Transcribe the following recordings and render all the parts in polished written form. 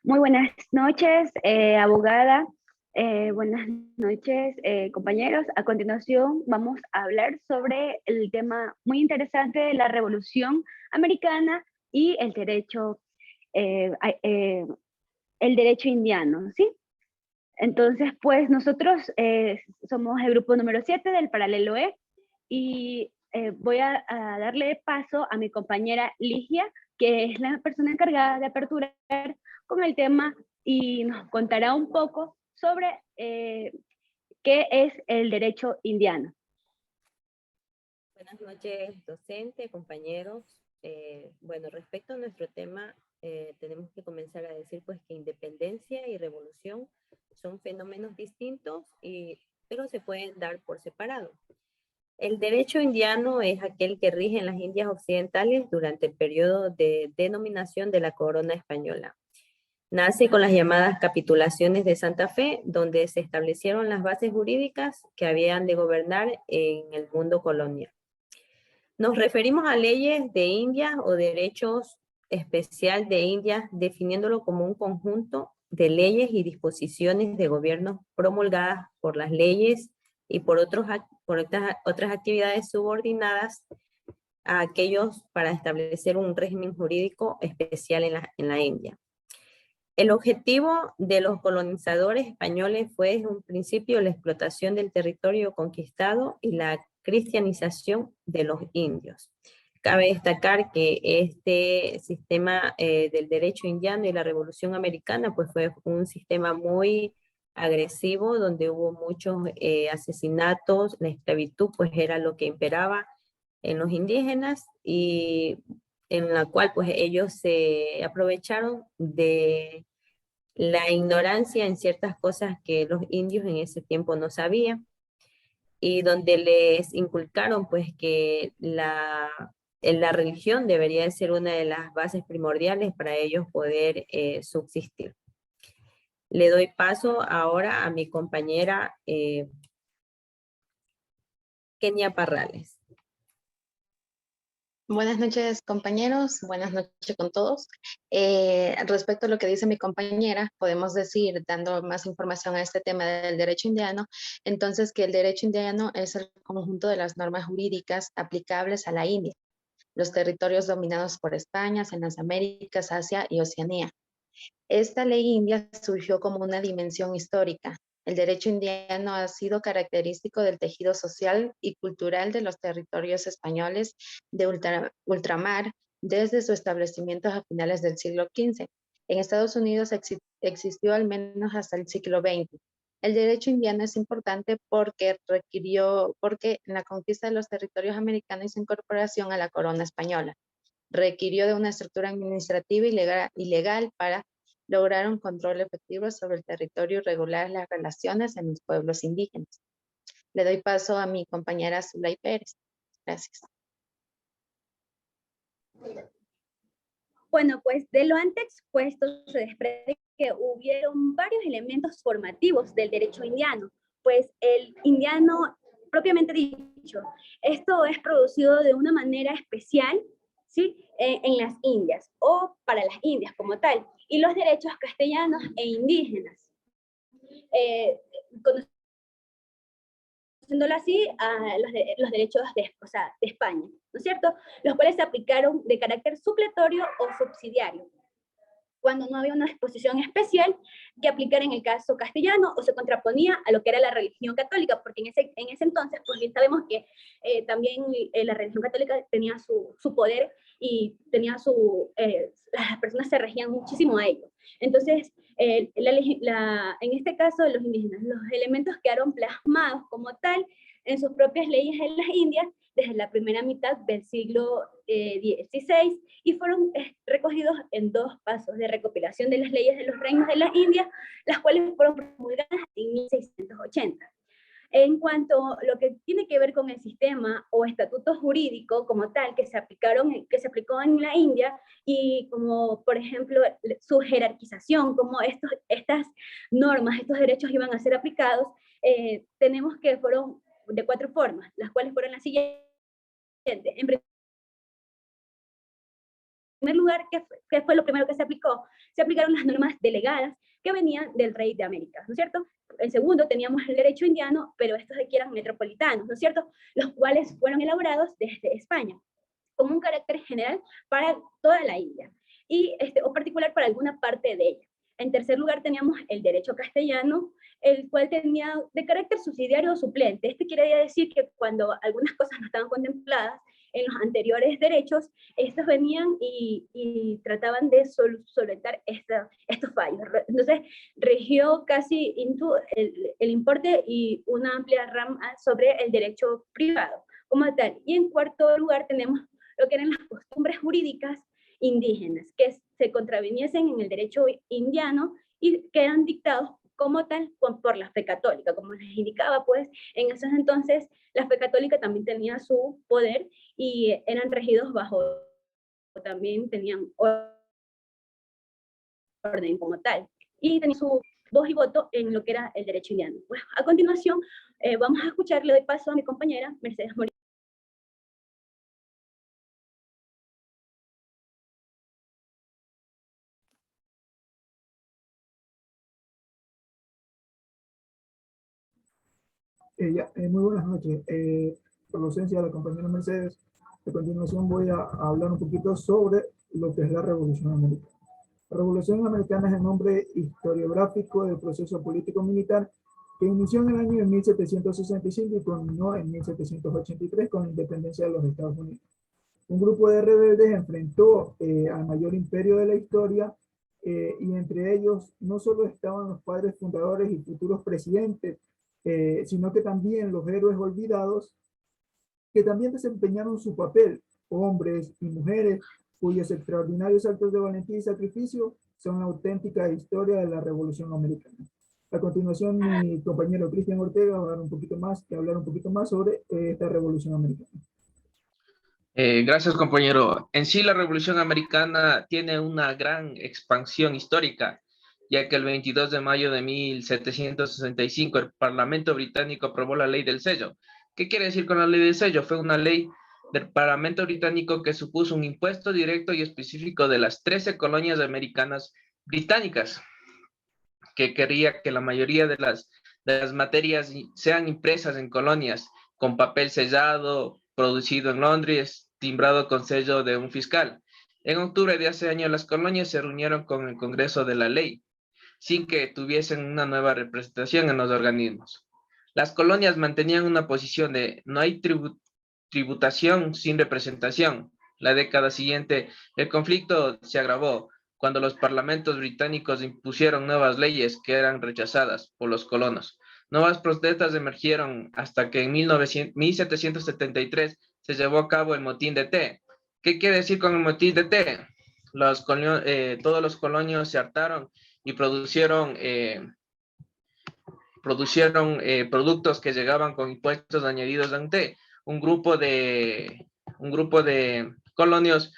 Muy buenas noches, abogada. Buenas noches, compañeros. A continuación vamos a hablar sobre el tema muy interesante de la Revolución Americana y eh, eh, el derecho indiano, ¿sí? Entonces, pues nosotros somos el grupo número 7 del Paralelo E y voy a darle paso a mi compañera Ligia, que es la persona encargada de aperturar con el tema y nos contará un poco sobre qué es el derecho indiano. Buenas noches, docente, compañeros. Bueno, respecto a nuestro tema, tenemos que comenzar a decir pues que independencia y revolución son fenómenos distintos, pero se pueden dar por separado. El derecho indiano es aquel que rige en las Indias Occidentales durante el periodo de denominación de la corona española. Nace con las llamadas capitulaciones de Santa Fe, donde se establecieron las bases jurídicas que habían de gobernar en el mundo colonial. Nos referimos a leyes de India o derechos especial de India, definiéndolo como un conjunto de leyes y disposiciones de gobierno promulgadas por las leyes y por otras actividades subordinadas a aquellos para establecer un régimen jurídico especial en la India. El objetivo de los colonizadores españoles fue en un principio la explotación del territorio conquistado y la cristianización de los indios. Cabe destacar que este sistema del derecho indiano y la Revolución Americana pues fue un sistema muy agresivo donde hubo muchos asesinatos, la esclavitud pues era lo que imperaba en los indígenas y en la cual pues ellos se aprovecharon de la ignorancia en ciertas cosas que los indios en ese tiempo no sabían y donde les inculcaron pues que la religión debería de ser una de las bases primordiales para ellos poder subsistir. Le doy paso ahora a mi compañera Kenia Parrales. Buenas noches, compañeros. Buenas noches con todos. Respecto a lo que dice mi compañera, podemos decir, dando más información a este tema del derecho indiano, entonces que el derecho indiano es el conjunto de las normas jurídicas aplicables a la India, los territorios dominados por España en las Américas, Asia y Oceanía. Esta ley india surgió como una dimensión histórica. El derecho indiano ha sido característico del tejido social y cultural de los territorios españoles de ultramar desde su establecimiento a finales del siglo XV. En Estados Unidos existió al menos hasta el siglo XX. El derecho indiano es importante porque en la conquista de los territorios americanos y su incorporación a la corona española, requirió de una estructura administrativa y legal para lograr un control efectivo sobre el territorio y regular las relaciones en los pueblos indígenas. Le doy paso a mi compañera Zulay Pérez. Gracias. Bueno, pues de lo antes expuesto se desprende que hubieron varios elementos formativos del derecho indiano, pues el indiano propiamente dicho, esto es producido de una manera especial, ¿sí? En las Indias o para las Indias como tal, y los derechos castellanos e indígenas. Conociéndolo así, a los derechos de España, ¿no es cierto? Los cuales se aplicaron de carácter supletorio o subsidiario, cuando no había una disposición especial que aplicar en el caso castellano o se contraponía a lo que era la religión católica, porque en ese entonces, pues bien sabemos que también la religión católica tenía su poder y tenía las personas se regían muchísimo a ello. Entonces, en este caso de los indígenas, los elementos quedaron plasmados como tal en sus propias leyes en las Indias desde la primera mitad del siglo XVI y fueron recogidos en dos pasos de recopilación de las leyes de los reinos de las Indias, las cuales fueron promulgadas en 1680. En cuanto a lo que tiene que ver con el sistema o estatuto jurídico como tal que se aplicó en la India y como por ejemplo su jerarquización, como estas normas, estos derechos iban a ser aplicados, tenemos que fueron de cuatro formas, las cuales fueron las siguientes. En primer lugar, ¿qué fue lo primero que se aplicó? Se aplicaron las normas delegadas que venían del rey de América, ¿no es cierto? En segundo, teníamos el derecho indiano, pero estos aquí eran metropolitanos, ¿no es cierto? Los cuales fueron elaborados desde España, como un carácter general para toda la India, o particular para alguna parte de ella. En tercer lugar, teníamos el derecho castellano, el cual tenía de carácter subsidiario o suplente. Este quiere decir que cuando algunas cosas no estaban contempladas en los anteriores derechos, estos venían y trataban de solventar estos fallos. Entonces, regió casi el importe y una amplia rama sobre el derecho privado como tal. Y en cuarto lugar tenemos lo que eran las costumbres jurídicas indígenas, que se contraviniesen en el derecho indiano y que eran dictados como tal por la fe católica. Como les indicaba, pues en esos entonces la fe católica también tenía su poder y eran regidos bajo, también tenían orden como tal, y tenían su voz y voto en lo que era el derecho indiano. Pues a continuación vamos a escuchar, le doy paso a mi compañera Mercedes Morillo. Muy buenas noches. Por la ausencia de la compañera Mercedes, a continuación voy a hablar un poquito sobre lo que es la Revolución Americana. La Revolución Americana es el nombre historiográfico del proceso político-militar que inició en el año de 1765 y culminó en 1783 con la independencia de los Estados Unidos. Un grupo de rebeldes enfrentó al mayor imperio de la historia y entre ellos no solo estaban los padres fundadores y futuros presidentes, sino que también los héroes olvidados que también desempeñaron su papel, hombres y mujeres cuyos extraordinarios actos de valentía y sacrificio son la auténtica historia de la Revolución Americana. A continuación, mi compañero Cristian Ortega va a hablar un poquito más sobre esta Revolución Americana. Gracias, compañero. En sí, la Revolución Americana tiene una gran expansión histórica, ya que el 22 de mayo de 1765 el Parlamento británico aprobó la ley del sello. ¿Qué quiere decir con la ley del sello? Fue una ley del Parlamento británico que supuso un impuesto directo y específico de las 13 colonias americanas británicas, que quería que la mayoría de las materias sean impresas en colonias con papel sellado, producido en Londres, timbrado con sello de un fiscal. En octubre de ese año, las colonias se reunieron con el Congreso de la Ley, sin que tuviesen una nueva representación en los organismos. Las colonias mantenían una posición de no hay tributación sin representación. La década siguiente, el conflicto se agravó cuando los parlamentos británicos impusieron nuevas leyes que eran rechazadas por los colonos. Nuevas protestas emergieron hasta que en 1773 se llevó a cabo el motín de té. ¿Qué quiere decir con el motín de té? Todos los colonios se hartaron y producieron productos que llegaban con impuestos añadidos en té. Un grupo de colonios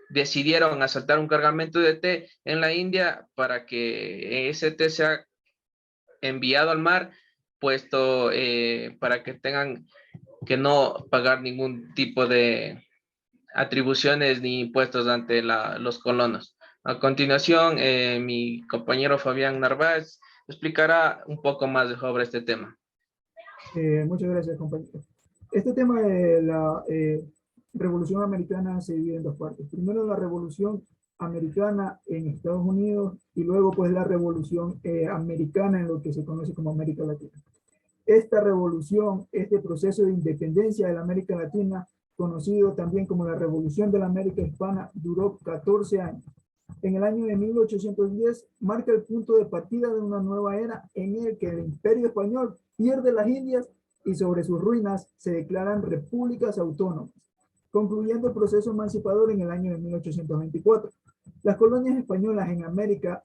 decidieron asaltar un cargamento de té en la India para que ese té sea enviado al mar, puesto para que tengan que no pagar ningún tipo de atribuciones ni impuestos ante los colonos. A continuación, mi compañero Fabián Narváez explicará un poco más sobre este tema. Muchas gracias, compañero. Este tema de la Revolución Americana se divide en dos partes. Primero, la Revolución Americana en Estados Unidos y luego, pues, la Revolución Americana en lo que se conoce como América Latina. Esta revolución, este proceso de independencia de la América Latina, conocido también como la Revolución de la América Hispana, duró 14 años. En el año de 1810 marca el punto de partida de una nueva era en el que el Imperio Español pierde las Indias y sobre sus ruinas se declaran repúblicas autónomas, concluyendo el proceso emancipador en el año de 1824. Las colonias españolas en América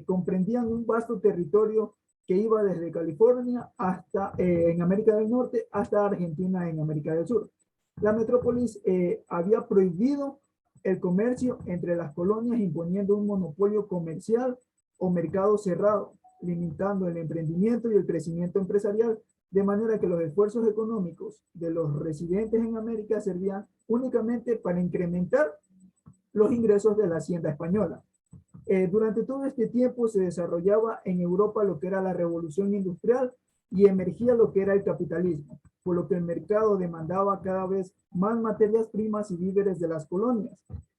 comprendían un vasto territorio que iba desde California hasta en América del Norte hasta Argentina en América del Sur. La metrópolis había prohibido el comercio entre las colonias, imponiendo un monopolio comercial o mercado cerrado, limitando el emprendimiento y el crecimiento empresarial, de manera que los esfuerzos económicos de los residentes en América servían únicamente para incrementar los ingresos de la hacienda española. Durante todo este tiempo se desarrollaba en Europa lo que era la revolución industrial y emergía lo que era el capitalismo, por lo que el mercado demandaba cada vez más materias primas y víveres de las colonias,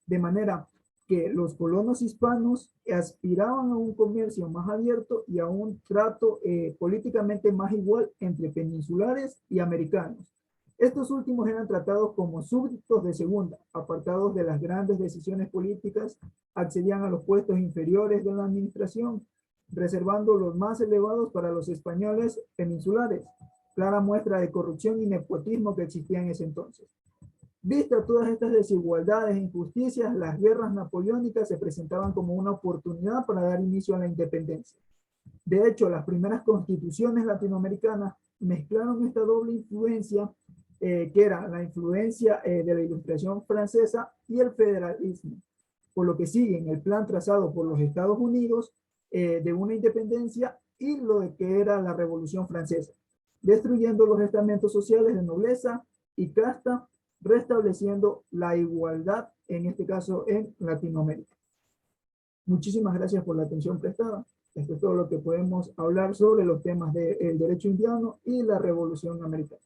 de manera que los colonos hispanos aspiraban a un comercio más abierto y a un trato políticamente más igual entre peninsulares y americanos. Estos últimos eran tratados como súbditos de segunda, apartados de las grandes decisiones políticas, accedían a los puestos inferiores de la administración, reservando los más elevados para los españoles peninsulares, clara muestra de corrupción y nepotismo que existía en ese entonces. Vistas todas estas desigualdades e injusticias, las guerras napoleónicas se presentaban como una oportunidad para dar inicio a la independencia. De hecho, las primeras constituciones latinoamericanas mezclaron esta doble influencia, que era la influencia de la Ilustración francesa y el federalismo, por lo que siguen el plan trazado por los Estados Unidos de una independencia y lo de que era la Revolución Francesa, destruyendo los estamentos sociales de nobleza y casta, restableciendo la igualdad, en este caso en Latinoamérica. Muchísimas gracias por la atención prestada. Esto es todo lo que podemos hablar sobre los temas del derecho indiano y la Revolución Americana.